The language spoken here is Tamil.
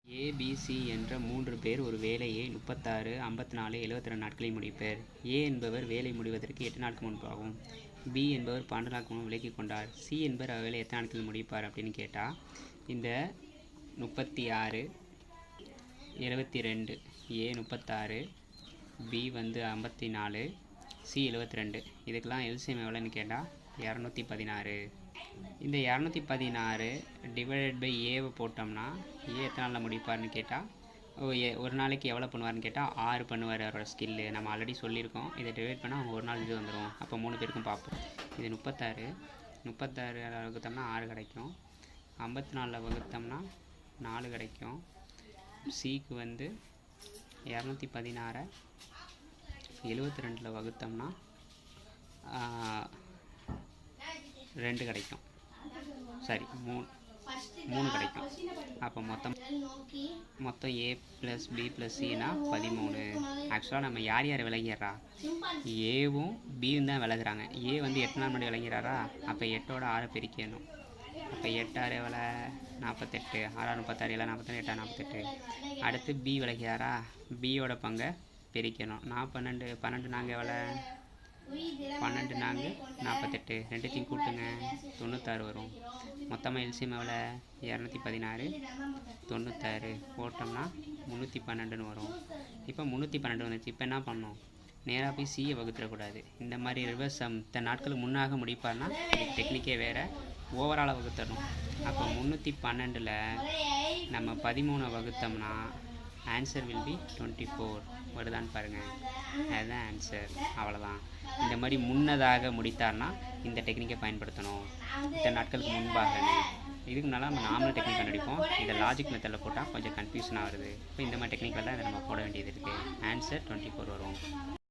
ஏபிசி என்ற 3 பேர் ஒரு வேலையை 36, 54, 72 நாட்களில் முடிப்பர். ஏ என்பவர் வேலை முடிவதற்கு 8 நாட்கள் முன்பாகும். பி என்பவர் 12 நாட்கள் முன் விலக்கிக் கொண்டார். சி என்பவர் அவ்வேலை எத்தனை நாட்களில் முடிப்பார் அப்படின்னு கேட்டால், இந்த 36, 72, ஏ 36, பி 54, சி 72, இதுக்கெல்லாம் எல்சிஎம் எவ்வளோன்னு கேட்டால் 216. இந்த 216 டிவைடட் பை ஏவை போட்டோம்னா ஏ எத்தனை நாளில் முடிப்பார்னு கேட்டால் ஒரு நாளைக்கு எவ்வளோ பண்ணுவார்னு கேட்டால் 6 பண்ணுவார். அவரோட ஸ்கில்லு நம்ம ஆல்ரெடி சொல்லியிருக்கோம். இதை டிவைட் பண்ணால் அவங்க ஒரு நாள் இது வந்துடும். அப்போ 3 பேருக்கும் பார்ப்போம். இது 36 வகுத்தோம்னா 6 கிடைக்கும். 54 வகுத்தோம்னா 4 கிடைக்கும். சிக்கு 216 72 வகுத்தோம்னா 2 கிடைக்கும். சரி, 3 கிடைக்கும். அப்போ மொத்தம் ஏ ப்ளஸ் பி ப்ளஸ் சினா 13. ஆக்சுவலாக நம்ம யார் யார் விலகிறா, ஏவும் பியும் தான் விலகுறாங்க. ஏ 8 நாள் முன்னாடி விலகிறாரா, அப்போ 8ஓட 6 பிரிக்கணும். அப்போ 8 6 எவ்வளோ 48, 6 36 7 48 8 48. அடுத்து பி விலகிறாரா, பியோட பங்கை பிரிக்கணும். 12 நாங்கள் எவ்வளோ 12 நாங்கள் 48, ரெண்டுத்தையும் கூட்டுங்க 96 வரும். மொத்தமாக எல்சிஎம் எவ்வளோ 216 96 போட்டோம்னா 312 வரும். இப்போ 312 வந்துச்சு. இப்போ என்ன பண்ணணும், நேராக போய் சியை வகுத்துடக்கூடாது. இந்த மாதிரி ரிவர்ஸ் சம் இத்தனை நாட்களுக்கு முன்னாக முடிப்பார்னா டெக்னிக்கே வேறு, ஓவராலாக வகுத்தரணும். அப்போ 312ல் நம்ம 13 வகுத்தோம்னா ஆன்சர் வில் பி 24 வருதான்னு பாருங்கள். அதுதான் ஆன்சர். அவ்வளோதான். இந்த மாதிரி முன்னதாக முடித்தார்னா இந்த டெக்னிக்கை பயன்படுத்தணும். இத்தனை நாட்களுக்கு முன்பாக. இதுக்கு முன்னால் நம்ம நார்மல் டெக்னிக் கண்டுபிடிப்போம். இதை லாஜிக் மெத்தடில் போட்டால் கொஞ்சம் கன்ஃபியூஷனாக வருது. இப்போ இந்த மாதிரி டெக்னிக்கில் தான் இதை நம்ம போட வேண்டியது இருக்குது. ஆன்சர் 24 வரும்.